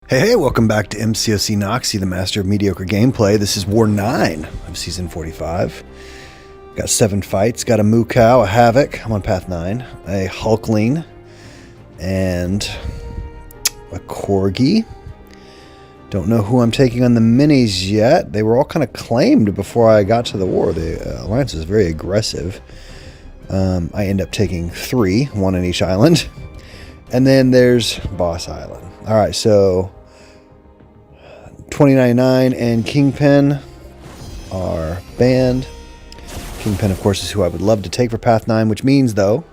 Hey, welcome back to MCOC Noxie, the master of mediocre gameplay. This is War 9 of Season 45. Got 7 fights, got a Moo Cow, a Havoc, I'm on Path 9, a Hulkling, and a Corgi. Don't know who I'm taking on the minis yet. They were all kind of claimed before I got to the war. The Alliance was very aggressive. I end up taking 3, 1 on each island. And then there's Boss Island. Alright, so 2099 and Kingpin are banned. Kingpin, of course, is who I would love to take for Path 9, which means, though,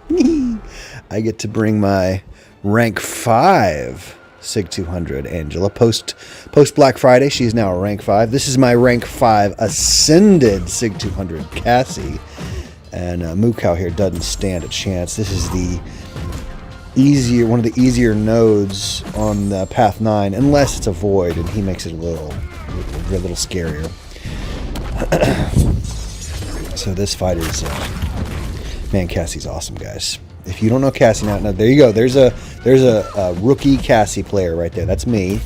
I get to bring my rank 5 Sig 200 Angela. Post Black Friday, she is now a rank 5. This is my rank 5 Ascended Sig 200 Cassie. And Moo Cow here doesn't stand a chance. This is one of the easier nodes on the Path 9, unless it's a Void, and he makes it a little scarier. So this fight is, man, Cassie's awesome, guys. If you don't know Cassie now, there you go. There's a rookie Cassie player right there. That's me,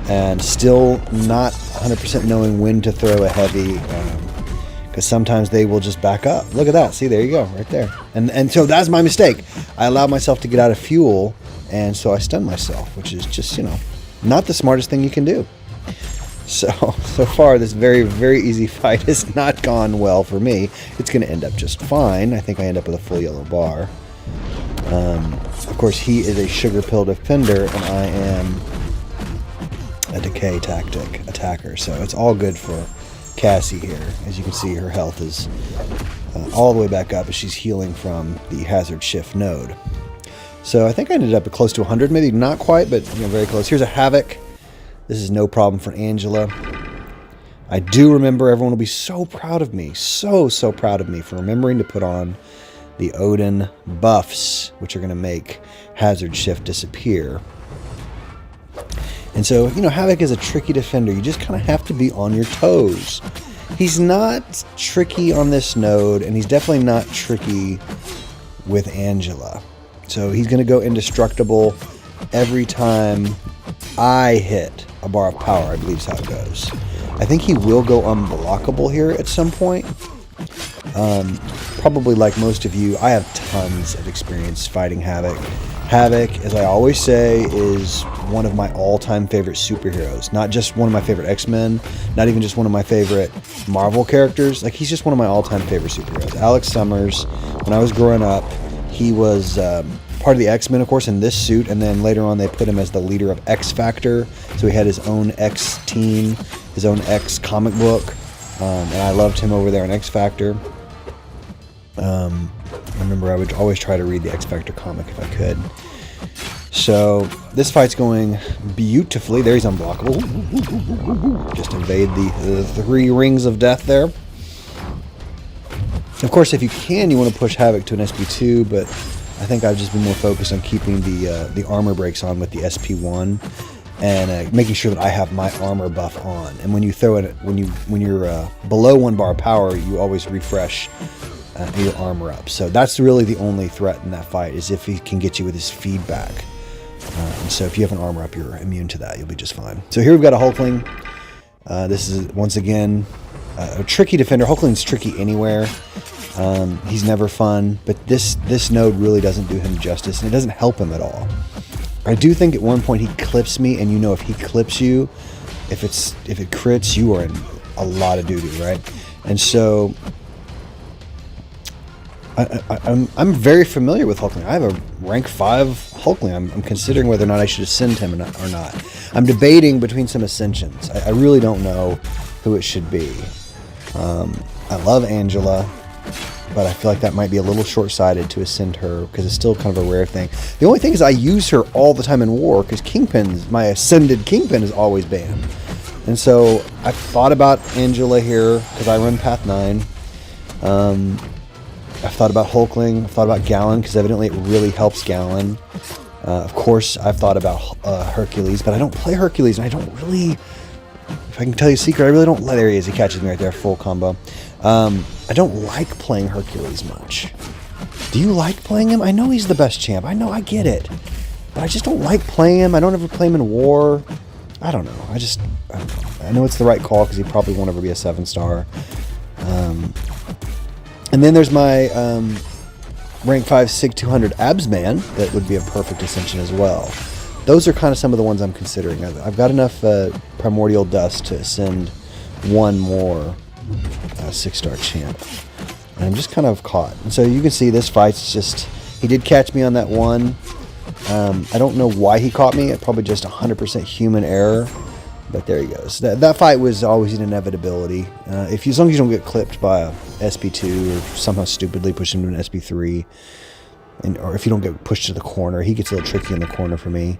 and still not 100% knowing when to throw a heavy. Because sometimes they will just back up. Look at that. See, there you go, right there. And so that's my mistake. I allowed myself to get out of fuel, and so I stunned myself, which is just, not the smartest thing you can do. So far, this very, very easy fight has not gone well for me. It's going to end up just fine. I think I end up with a full yellow bar. Of course, he is a sugar pill defender, and I am a decay tactic attacker. So it's all good for Cassie here. As you can see, her health is all the way back up as she's healing from the hazard shift node. So I think I ended up at close to 100, maybe not quite, but very close. Here's a Havoc. This is no problem for Angela. I do remember everyone will be so proud of me, so proud of me for remembering to put on the Odin buffs, which are going to make hazard shift disappear. And so, Havoc is a tricky defender. You just kind of have to be on your toes. He's not tricky on this node, and he's definitely not tricky with Angela. So he's going to go indestructible every time I hit a bar of power, I believe is how it goes. I think he will go unblockable here at some point. Probably like most of you, I have tons of experience fighting Havoc. Havoc, as I always say, is one of my all-time favorite superheroes. Not just one of my favorite X-Men, not even just one of my favorite Marvel characters. Like, he's just one of my all-time favorite superheroes. Alex Summers, when I was growing up, he was part of the X-Men, of course, in this suit, and then later on they put him as the leader of X Factor. So he had his own X team, his own X comic book, and I loved him over there on X Factor. I remember I would always try to read the X Factor comic if I could. So this fight's going beautifully. There, he's unblockable. Just evade the 3 rings of death there. Of course, if you can, you want to push Havoc to an SP2, but I think I've just been more focused on keeping the armor breaks on with the SP1 and making sure that I have my armor buff on. And when you throw it, when you're below 1 bar of power, you always refresh your armor up. So that's really the only threat in that fight, is if he can get you with his feedback. And so if you have an armor up, you're immune to that. You'll be just fine. So here we've got a Hulkling. This is, once again, a tricky defender. Hulkling's tricky anywhere. He's never fun, but this node really doesn't do him justice, and it doesn't help him at all. I do think at one point he clips me, and if he clips you, if it crits, you are in a lot of doo-doo, right? And so I'm very familiar with Hulkling. I have a rank 5 Hulkling. I'm considering whether or not I should ascend him or not. I'm debating between some ascensions. I really don't know who it should be. I love Angela, but I feel like that might be a little short-sighted to ascend her, because it's still kind of a rare thing. The only thing is I use her all the time in war, because my ascended Kingpin is always banned. And so I've thought about Angela here, because I run Path 9. I've thought about Hulkling. I've thought about Gallon, because evidently it really helps Gallon. Of course, I've thought about Hercules, but I don't play Hercules, and I don't really... If I can tell you a secret, I really don't... There he is. He catches me right there. Full combo. I don't like playing Hercules much. Do you like playing him? I know he's the best champ. I know, I get it. But I just don't like playing him. I don't ever play him in war. I don't know. I know it's the right call because he probably won't ever be a 7-star. And then there's my rank 5 Sig 200 Abs Man that would be a perfect Ascension as well. Those are kind of some of the ones I'm considering. I've got enough Primordial Dust to ascend one more 6-star champ. And I'm just kind of caught. And so you can see this fight's just... He did catch me on that one. I don't know why he caught me. It probably just 100% human error. But there he goes. That fight was always an inevitability. As long as you don't get clipped by a SP2 or somehow stupidly push him to an SP3, or if you don't get pushed to the corner, he gets a little tricky in the corner for me.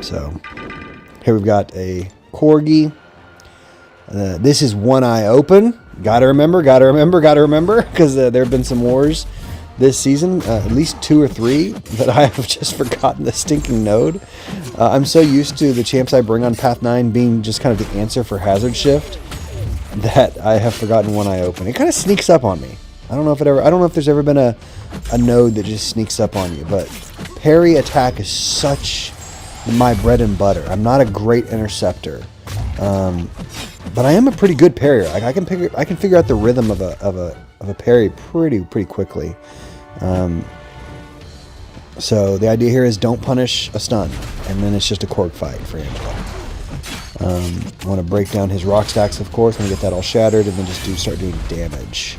So here we've got a Corgi. This is one eye open. Gotta remember, because there have been some wars this season, at least 2 or 3, that I have just forgotten the stinking node. I'm so used to the champs I bring on Path 9 being just kind of the answer for Hazard Shift that I have forgotten one eye open. It kind of sneaks up on me. I don't know if there's ever been a node that just sneaks up on you, but parry attack is such my bread and butter. I'm not a great interceptor, but I am a pretty good parrier. I can figure out the rhythm of a parry pretty quickly. So the idea here is don't punish a stun, and then it's just a Korg fight for Angela. I want to break down his rock stacks, of course, and get that all shattered, and then just start doing damage.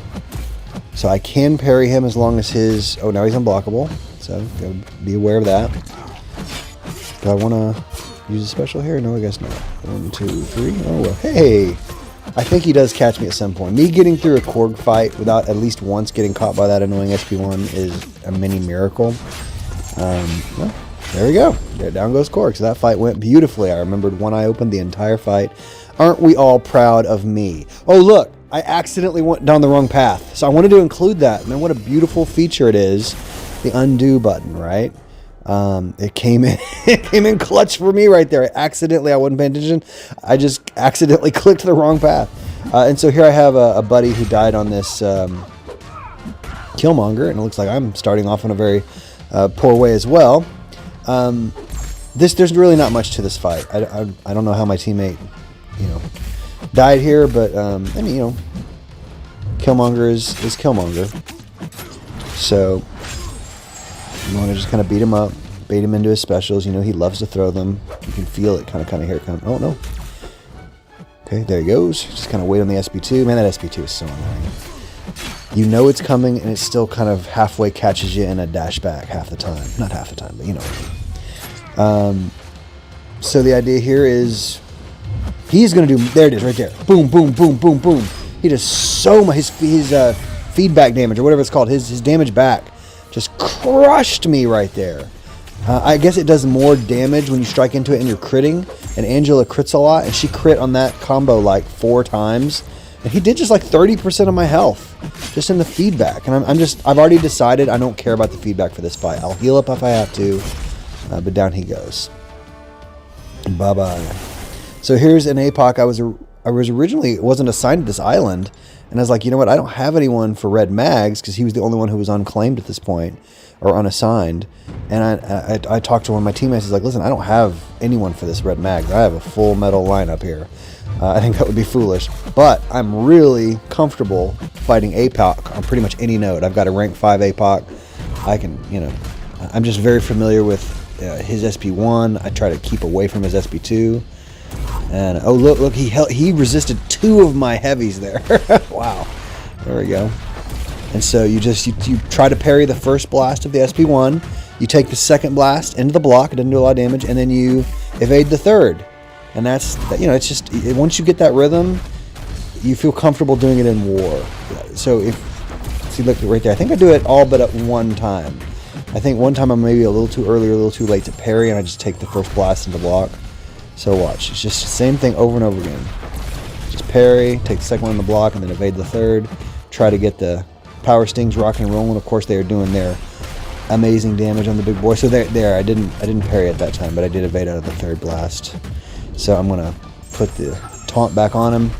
So I can parry him as long as his... Oh, now he's unblockable, so gotta be aware of that. Do I want to use a special here? No, I guess not. 1, 2, 3. Oh, well. Hey! I think he does catch me at some point. Me getting through a Korg fight without at least once getting caught by that annoying SP1 is a mini miracle. Well, there we go. There, down goes Korg. So that fight went beautifully. I remembered one eye open the entire fight. Aren't we all proud of me? Oh, look. I accidentally went down the wrong path. So I wanted to include that. Man, what a beautiful feature it is. The undo button, right? It came in clutch for me right there. I wasn't paying attention. I just accidentally clicked the wrong path. And so here I have a buddy who died on this Killmonger, and it looks like I'm starting off in a very poor way as well. There's really not much to this fight. I don't know how my teammate, died here, but I mean, Killmonger is Killmonger. So you want to just kind of beat him up, bait him into his specials. He loves to throw them. You can feel it, kind of here it comes. Oh no. Okay, there he goes. Just kind of wait on the SP2. Man, that SP2 is so annoying. It's coming, and it still kind of halfway catches you in a dash back half the time. Not half the time, but you know what I mean. So the idea here is he's going to do... There it is, right there. Boom, boom, boom, boom, boom. He does so much. His feedback damage, or whatever it's called, his damage back just crushed me right there. I guess it does more damage when you strike into it and you're critting. And Angela crits a lot, and she crit on that combo like 4 times. And he did just like 30% of my health just in the feedback. And I've already decided I don't care about the feedback for this fight. I'll heal up if I have to. But down he goes. Bye-bye. So here's an APOC. I was originally wasn't assigned to this island. And I was like, you know what? I don't have anyone for red mags because he was the only one who was unclaimed at this point, or unassigned. And I talked to one of my teammates. He's like, listen, I don't have anyone for this red mag. I have a full metal lineup here. I think that would be foolish. But I'm really comfortable fighting APOC on pretty much any node. I've got a rank 5 APOC. I can, I'm just very familiar with his SP1. I try to keep away from his SP2. And oh look, he resisted 2 of my heavies there. Wow, there we go. And so you try to parry the first blast of the SP1. You take the second blast into the block. It doesn't do a lot of damage, and then you evade the third. And that's it's just once you get that rhythm, you feel comfortable doing it in war. So look right there. I think I do it all but at one time. I think one time I'm maybe a little too early or a little too late to parry, and I just take the first blast into block. So watch, it's just the same thing over and over again. Just parry, take the second one in the block, and then evade the third. Try to get the power stings rocking and rolling. Of course, they are doing their amazing damage on the big boy. So there, I didn't parry at that time, but I did evade out of the third blast. So I'm gonna put the taunt back on him.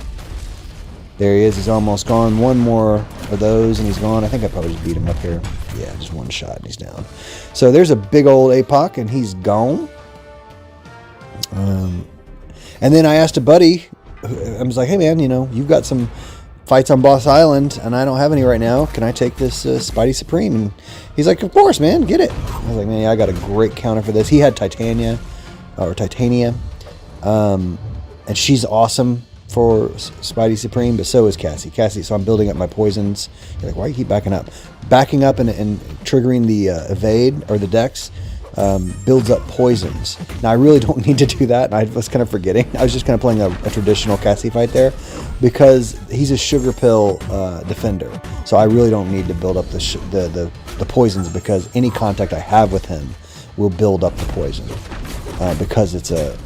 There he is. He's almost gone. One more of those, and he's gone. I think I probably just beat him up here. Yeah, just one shot, and he's down. So there's a big old APOC, and he's gone. And then I asked a buddy, I was like, hey man, you know, you've got some fights on Boss Island and I don't have any right now. Can I take this Spidey Supreme? And he's like, of course, man, get it. I was like, man, yeah, I got a great counter for this. He had Titania. And she's awesome for Spidey Supreme, but so is Cassie. So I'm building up my poisons. You're like, why do you keep backing up? Backing up and triggering the evade or the dex builds up poisons. Now I really don't need to do that, and I was kind of forgetting. I was just kind of playing a traditional Cassie fight there because he's a sugar pill defender. So I really don't need to build up the poisons because any contact I have with him will build up the poison because it's a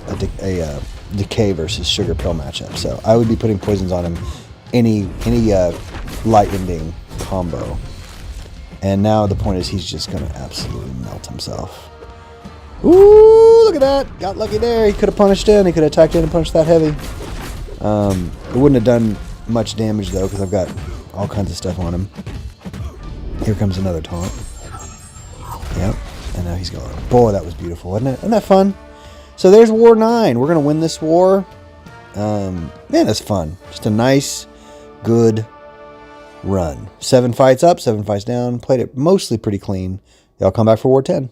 decay versus sugar pill matchup. So I would be putting poisons on him any light ending combo. And now the point is he's just going to absolutely melt himself. Ooh, look at that. Got lucky there. He could have punished in. He could have attacked in and punched that heavy. It wouldn't have done much damage though because I've got all kinds of stuff on him. Here comes another taunt. Yep. And now he's going. Boy, that was beautiful, wasn't it? Isn't that fun? So there's War 9. We're going to win this war. Man, that's fun. Just a nice, good run. 7 fights up, 7 fights down. Played it mostly pretty clean. Y'all come back for War 10.